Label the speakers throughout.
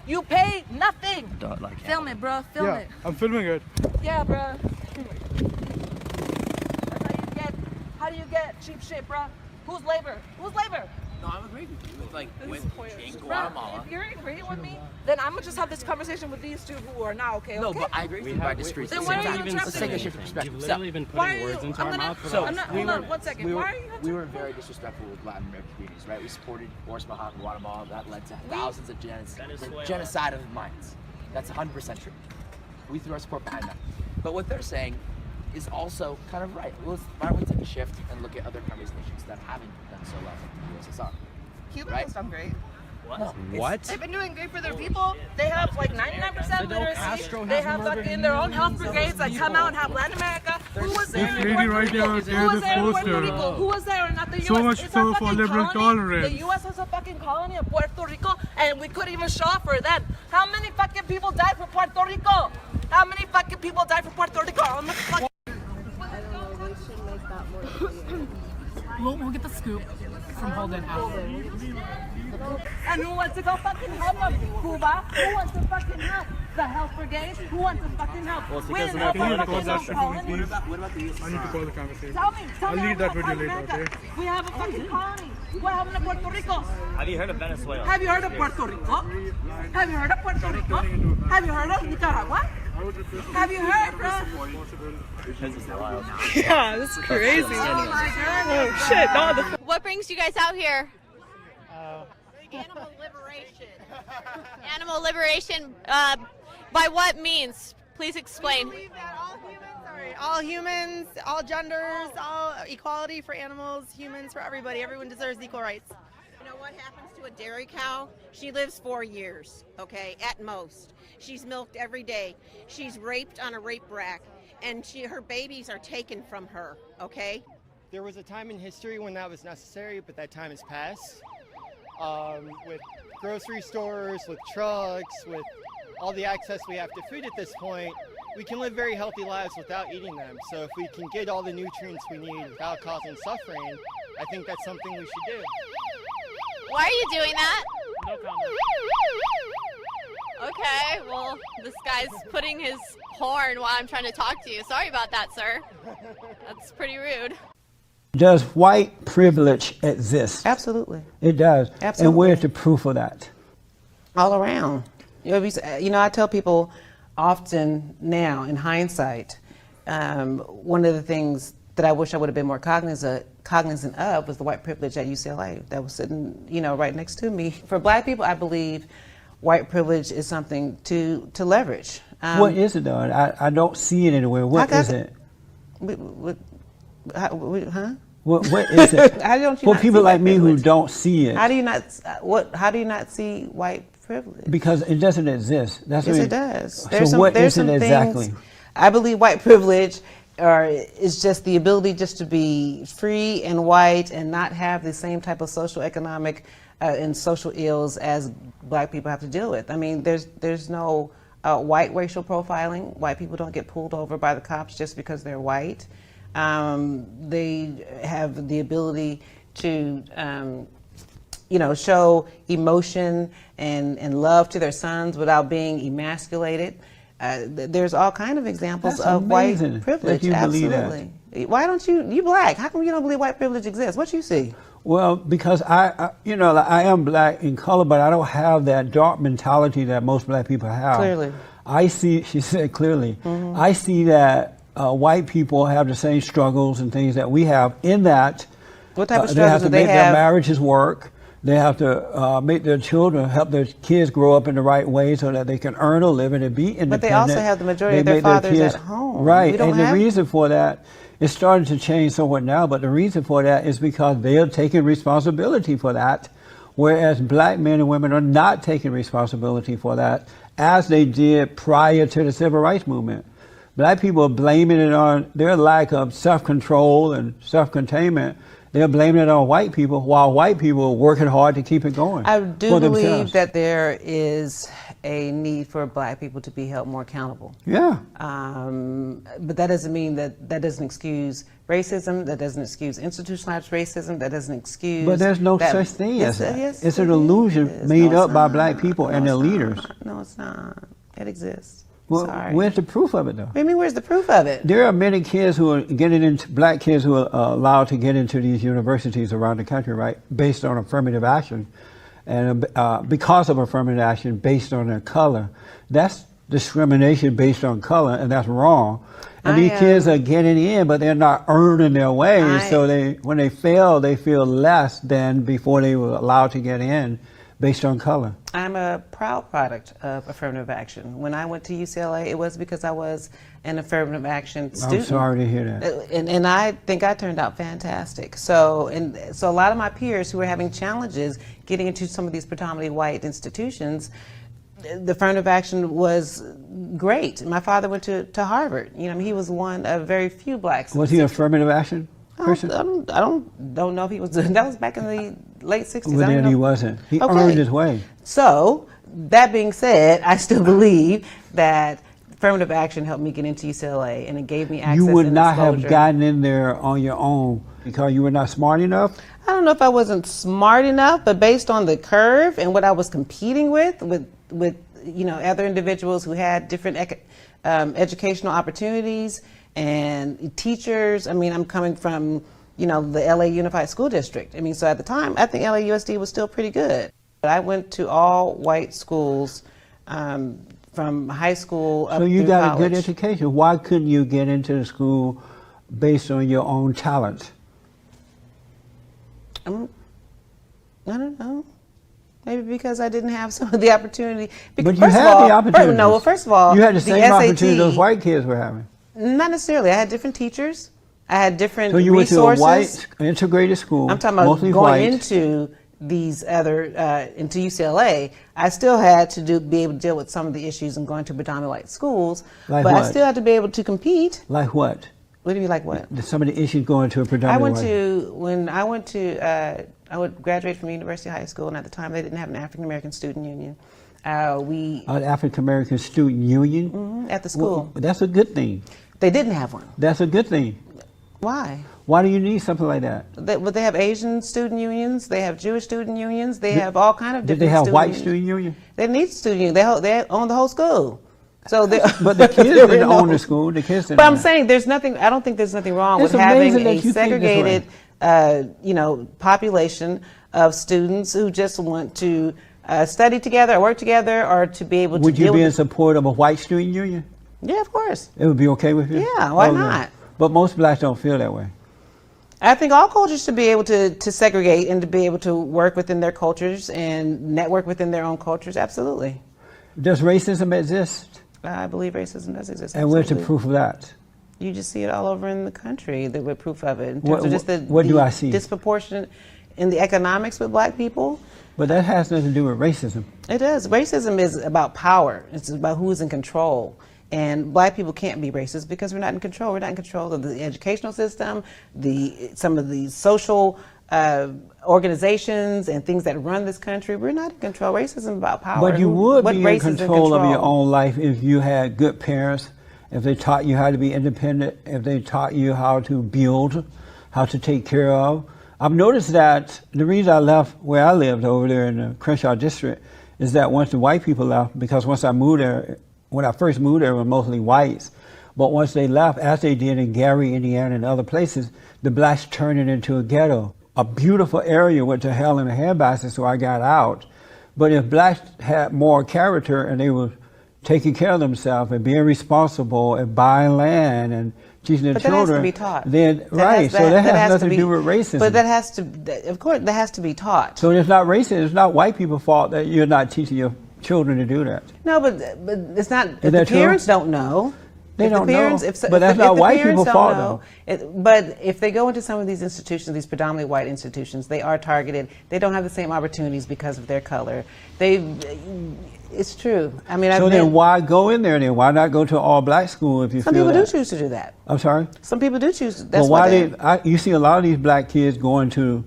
Speaker 1: You pay nothing.
Speaker 2: Don't like
Speaker 1: Film it, bro. Film it.
Speaker 3: I'm filming it.
Speaker 1: Yeah, bro. That's how you get cheap shit, bro. Who's labor? Who's labor?
Speaker 2: No, I'm agreeing with you. Like, in
Speaker 1: Bro,
Speaker 2: Guatemala.
Speaker 1: if you're agreeing with me, then I'm gonna just have this conversation with these two who are not okay.
Speaker 2: No,
Speaker 1: Okay?
Speaker 2: but I agree with you, but I disagree.
Speaker 1: Then why are you
Speaker 2: Let's
Speaker 1: interrupting
Speaker 2: take a
Speaker 1: me?
Speaker 2: shift of perspective.
Speaker 4: You've
Speaker 2: So,
Speaker 4: literally been
Speaker 1: Why are
Speaker 4: putting
Speaker 1: you?
Speaker 4: words into
Speaker 1: I'm
Speaker 4: our
Speaker 1: gonna.
Speaker 4: mouth for
Speaker 2: So,
Speaker 1: I'm not.
Speaker 2: we
Speaker 1: Hold on
Speaker 2: were-
Speaker 1: 1 second.
Speaker 2: we
Speaker 1: Why
Speaker 2: were,
Speaker 1: are you?
Speaker 2: we were very disrespectful with Latin American communities, right? We supported Horse Mahawk in Guatemala. That led to thousands of genocide of minds. That's 100% true. We threw our support behind that. But what they're saying is also kind of right. Well, why don't we take a shift and look at other countries, nations that haven't done so well in the USSR?
Speaker 5: Cuba
Speaker 2: Right.
Speaker 5: has done great.
Speaker 2: No,
Speaker 4: What?
Speaker 5: They've been doing great for their
Speaker 1: People, they have like 99%
Speaker 4: Fidel Castro
Speaker 1: literacy. They
Speaker 4: has
Speaker 1: have
Speaker 4: murdered
Speaker 1: fucking their own health
Speaker 4: millions of
Speaker 1: brigades that come out and have Latin America. Who was there
Speaker 3: This
Speaker 1: in
Speaker 3: lady
Speaker 1: Puerto
Speaker 3: right
Speaker 1: Rico?
Speaker 3: there,
Speaker 1: Who
Speaker 3: there's
Speaker 1: was
Speaker 3: a
Speaker 1: there in Puerto
Speaker 3: poster.
Speaker 1: Rico? Who was there? Not the US.
Speaker 3: So much
Speaker 1: It's
Speaker 3: so
Speaker 1: a
Speaker 3: for
Speaker 1: fucking
Speaker 3: liberal
Speaker 1: colony.
Speaker 3: tolerance.
Speaker 1: The US has a fucking colony in Puerto Rico, and we couldn't even show up for them. How many fucking people died for Puerto Rico? How many fucking people died for Puerto Rico? How many fucking
Speaker 6: We'll get the scoop from Holden after.
Speaker 1: And who wants to go fucking help them? Cuba? Who wants to fucking help? The health brigade? Who wants to fucking help?
Speaker 4: Well, it's
Speaker 1: We
Speaker 4: because
Speaker 1: didn't help
Speaker 3: Can you
Speaker 1: our
Speaker 3: pause
Speaker 1: fucking
Speaker 3: that
Speaker 1: own
Speaker 3: second,
Speaker 1: colony.
Speaker 3: please? I need to call the conversation.
Speaker 1: Tell me
Speaker 3: I'll leave that
Speaker 1: about
Speaker 3: video later,
Speaker 1: America.
Speaker 3: okay?
Speaker 1: We have a fucking colony. What happened to Puerto Rico?
Speaker 4: Have you heard of Venezuela?
Speaker 1: Have you heard of Puerto Rico? Have you heard of Puerto Rico? Have you heard of Nicaragua? Have you heard, bro?
Speaker 6: Yeah, this is crazy.
Speaker 1: Oh my god.
Speaker 6: Oh shit, no.
Speaker 7: What brings you guys out here? Animal liberation. Animal liberation. By what means? Please explain.
Speaker 5: We believe that all humans, all genders, all equality for animals, humans, for everybody. Everyone deserves equal rights.
Speaker 8: You know what happens to a dairy cow? She lives 4 years, okay, at most. She's milked every day. She's raped on a rape rack, and her babies are taken from her, okay?
Speaker 9: There was a time in history when that was necessary, but that time has passed. With grocery stores, with trucks, with all the access we have to food at this point, we can live very healthy lives without eating them. So if we can get all the nutrients we need without causing suffering, I think that's something we should do.
Speaker 7: Why are you doing that?
Speaker 4: No comment.
Speaker 7: Okay, well, this guy's putting his horn while I'm trying to talk to you. Sorry about that, sir. That's pretty rude.
Speaker 10: Does white privilege exist?
Speaker 5: Absolutely.
Speaker 10: It does.
Speaker 5: Absolutely.
Speaker 10: And where's the proof of that?
Speaker 5: All around. You know, I tell people often now, in hindsight, one of the things that I wish I would have been more cognizant of was the white privilege at UCLA that was sitting, you know, right next to me. For black people, I believe white privilege is something to leverage.
Speaker 10: What is it though? I don't see it anywhere. What is it?
Speaker 5: Huh?
Speaker 10: What is it?
Speaker 5: How don't you
Speaker 10: For
Speaker 5: not
Speaker 10: people
Speaker 5: see
Speaker 10: like
Speaker 5: white
Speaker 10: me who
Speaker 5: privilege?
Speaker 10: don't see it.
Speaker 5: How do you not? How do you not see white privilege?
Speaker 10: Because it doesn't exist. That's
Speaker 5: Yes,
Speaker 10: what
Speaker 5: it does.
Speaker 10: So what is it
Speaker 5: things-
Speaker 10: exactly?
Speaker 5: I believe white privilege is just the ability just to be free and white and not have the same type of social, economic, and social ills as black people have to deal with. I mean, there's no white racial profiling. White people don't get pulled over by the cops just because they're white. They have the ability to, show emotion and love to their sons without being emasculated. There's all kind of examples
Speaker 10: That's
Speaker 5: of
Speaker 10: amazing
Speaker 5: white privilege.
Speaker 10: that you believe that.
Speaker 5: Absolutely. Why don't you black? How come you don't believe white privilege exists? What you see?
Speaker 10: Well, because I am black in color, but I don't have that dark mentality that most black people have.
Speaker 5: Clearly.
Speaker 10: I see, she said clearly, I see that white people have the same struggles and things that we have in that
Speaker 5: What type of
Speaker 10: they have
Speaker 5: struggles
Speaker 10: to
Speaker 5: do they
Speaker 10: make their
Speaker 5: have?
Speaker 10: marriages work. They have to make their children, help their kids grow up in the right way so that they can earn a living and be independent.
Speaker 5: But they also have the majority of
Speaker 10: They
Speaker 5: their
Speaker 10: make
Speaker 5: fathers
Speaker 10: kids-
Speaker 5: at home.
Speaker 10: Right,
Speaker 5: We don't
Speaker 10: and the
Speaker 5: have-
Speaker 10: reason for that, it's starting to change somewhat now, but the reason for that is because they are taking responsibility for that, whereas black men and women are not taking responsibility for that, as they did prior to the civil rights movement. Black people are blaming it on their lack of self-control and self-containment, they're blaming it on white people while white people are working hard to keep it going.
Speaker 5: I do
Speaker 10: for
Speaker 5: believe
Speaker 10: themselves.
Speaker 5: that there is a need for black people to be held more accountable.
Speaker 10: Yeah.
Speaker 5: But that doesn't mean that doesn't excuse racism, that doesn't excuse institutionalized racism, that doesn't excuse...
Speaker 10: But there's no
Speaker 5: that,
Speaker 10: such thing as that.
Speaker 5: Yes,
Speaker 10: it's an
Speaker 5: it
Speaker 10: illusion
Speaker 5: is.
Speaker 10: made
Speaker 5: No,
Speaker 10: up
Speaker 5: it's
Speaker 10: by
Speaker 5: not.
Speaker 10: black people and their
Speaker 5: it's
Speaker 10: leaders.
Speaker 5: not. No, it's not. It exists.
Speaker 10: Well,
Speaker 5: Sorry.
Speaker 10: where's the proof of it, though?
Speaker 5: What do you mean, where's the proof of it?
Speaker 10: There are many kids who are getting into, black kids who are allowed to get into these universities around the country, right, based on affirmative action. And because of affirmative action based on their color. That's discrimination based on color, and that's wrong. And these kids are getting in, but they're not earning their way. So when they fail, they feel less than before they were allowed to get in based on color.
Speaker 5: I'm a proud product of affirmative action. When I went to UCLA, it was because I was an affirmative action student.
Speaker 10: I'm sorry to hear that.
Speaker 5: And I think I turned out fantastic. So a lot of my peers who were having challenges getting into some of these predominantly white institutions, the affirmative action was great. My father went to Harvard. You know, he was one of very few blacks.
Speaker 10: Was he affirmative action person?
Speaker 5: I don't know if he was. That was back in the late 60s.
Speaker 10: Well, then he wasn't. He earned his way.
Speaker 5: So, that being said, I still believe that affirmative action helped me get into UCLA, and it gave me access.
Speaker 10: You would
Speaker 5: and
Speaker 10: not
Speaker 5: exposure.
Speaker 10: have gotten in there on your own because you were not smart enough?
Speaker 5: I don't know if I wasn't smart enough, but based on the curve and what I was competing with you know, other individuals who had different educational opportunities and teachers. I mean, I'm coming from, you know, the LA Unified School District. I mean, so at the time, I think LAUSD was still pretty good. But I went to all white schools from high school up
Speaker 10: So you
Speaker 5: through
Speaker 10: got
Speaker 5: college.
Speaker 10: a good education. Why couldn't you get into the school based on your own talent?
Speaker 5: I don't know. Maybe because I didn't have some of the opportunity.
Speaker 10: But you
Speaker 5: first of
Speaker 10: had
Speaker 5: all,
Speaker 10: the opportunity.
Speaker 5: No, well, first of all,
Speaker 10: you had the same
Speaker 5: SAT,
Speaker 10: opportunity those white kids were having.
Speaker 5: Not necessarily. I had different teachers. I had different
Speaker 10: So you
Speaker 5: resources.
Speaker 10: went to a white integrated school.
Speaker 5: I'm talking about
Speaker 10: mostly
Speaker 5: going
Speaker 10: white.
Speaker 5: into these other into UCLA. I still had to be able to deal with some of the issues and going to predominantly white schools.
Speaker 10: Like
Speaker 5: but
Speaker 10: what?
Speaker 5: I still had to be able to compete.
Speaker 10: Like what?
Speaker 5: What do you mean, like what?
Speaker 10: Some of the issues going to a predominantly
Speaker 5: I would graduate from University High School, and at the time they didn't have an African American student union.
Speaker 10: An African American student union?
Speaker 5: At the school.
Speaker 10: Well, that's a good thing.
Speaker 5: They didn't have one.
Speaker 10: That's a good thing.
Speaker 5: Why?
Speaker 10: Why do you need something like that?
Speaker 5: They have Asian student unions. They have Jewish student unions. They have all kind of different.
Speaker 10: Did they have
Speaker 5: student
Speaker 10: white
Speaker 5: unions.
Speaker 10: student union?
Speaker 5: They need student union. They own the whole school. So
Speaker 10: but the kids didn't own the school. The kids didn't.
Speaker 5: But I'm saying there's nothing. I don't think there's nothing wrong
Speaker 10: It's
Speaker 5: with having
Speaker 10: amazing that
Speaker 5: a
Speaker 10: you think this
Speaker 5: segregated,
Speaker 10: way.
Speaker 5: you know, population of students who just want to study together, or work together, or to be able to.
Speaker 10: Would you
Speaker 5: deal
Speaker 10: be
Speaker 5: with
Speaker 10: in support of a white student union?
Speaker 5: Yeah, of course.
Speaker 10: It would be okay with you?
Speaker 5: Yeah, why not?
Speaker 10: But most blacks don't feel that way.
Speaker 5: I think all cultures should be able to segregate and to be able to work within their cultures and network within their own cultures. Absolutely.
Speaker 10: Does racism exist?
Speaker 5: I believe racism does exist.
Speaker 10: And where's the
Speaker 5: absolutely.
Speaker 10: proof of that?
Speaker 5: You just see it all over in the country. With proof of it. In terms
Speaker 10: What-
Speaker 5: of just
Speaker 10: what do I see?
Speaker 5: Disproportionate in the economics with black people.
Speaker 10: But that has nothing to do with racism.
Speaker 5: It does. Racism is about power. It's about who's in control. And black people can't be racist because we're not in control. We're not in control of the educational system, some of the social organizations and things that run this country. We're not in control. Racism is about power.
Speaker 10: But you would
Speaker 5: What
Speaker 10: be in
Speaker 5: race is
Speaker 10: control of your own life if you had good parents, if they taught you how to be independent, if they taught you how to build, how to take care of. I've noticed that the reason I left where I lived over there in the Crenshaw district is that once the white people left, because once I moved there, when I first moved there, it was mostly whites. But once they left, as they did in Gary, Indiana, and other places, the blacks turned it into a ghetto. A beautiful area went to hell in a handbasket, so I got out. But if blacks had more character and they were taking care of themselves and being responsible and buying land and teaching their children,
Speaker 5: that has to be taught.
Speaker 10: Then right, so that has nothing to do with racism.
Speaker 5: But that has to, of course, that has to be taught.
Speaker 10: So it's not racist. It's not white people's fault that you're not teaching your children to do that.
Speaker 5: No, but it's not. If the
Speaker 10: that true?
Speaker 5: parents don't know.
Speaker 10: They
Speaker 5: If the
Speaker 10: don't
Speaker 5: parents,
Speaker 10: know.
Speaker 5: If,
Speaker 10: But that's
Speaker 5: if
Speaker 10: not
Speaker 5: the
Speaker 10: white
Speaker 5: parents
Speaker 10: people's
Speaker 5: don't
Speaker 10: fault,
Speaker 5: know, but if they go into some of these institutions, these predominantly white institutions, they are targeted. They don't have the same opportunities because of their color. It's true. I mean,
Speaker 10: So then why go in there then? Why not go to an all-black school if you
Speaker 5: some
Speaker 10: feel
Speaker 5: people
Speaker 10: that?
Speaker 5: do choose to do that.
Speaker 10: I'm sorry?
Speaker 5: Some people do choose. That's
Speaker 10: Well,
Speaker 5: why
Speaker 10: you see a lot of these black kids going to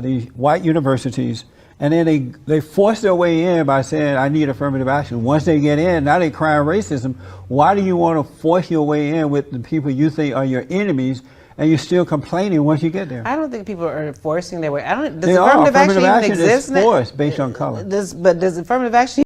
Speaker 10: these white universities, and then they force their way in by saying, I need affirmative action. Once they get in, now they crying racism. Why do you want to force your way in with the people you think are your enemies, and you're still complaining once you get there?
Speaker 5: I don't think people are forcing their way. I don't. Does
Speaker 10: They are.
Speaker 5: affirmative action even
Speaker 10: Affirmative action
Speaker 5: exist
Speaker 10: is forced based on color.
Speaker 5: Does affirmative action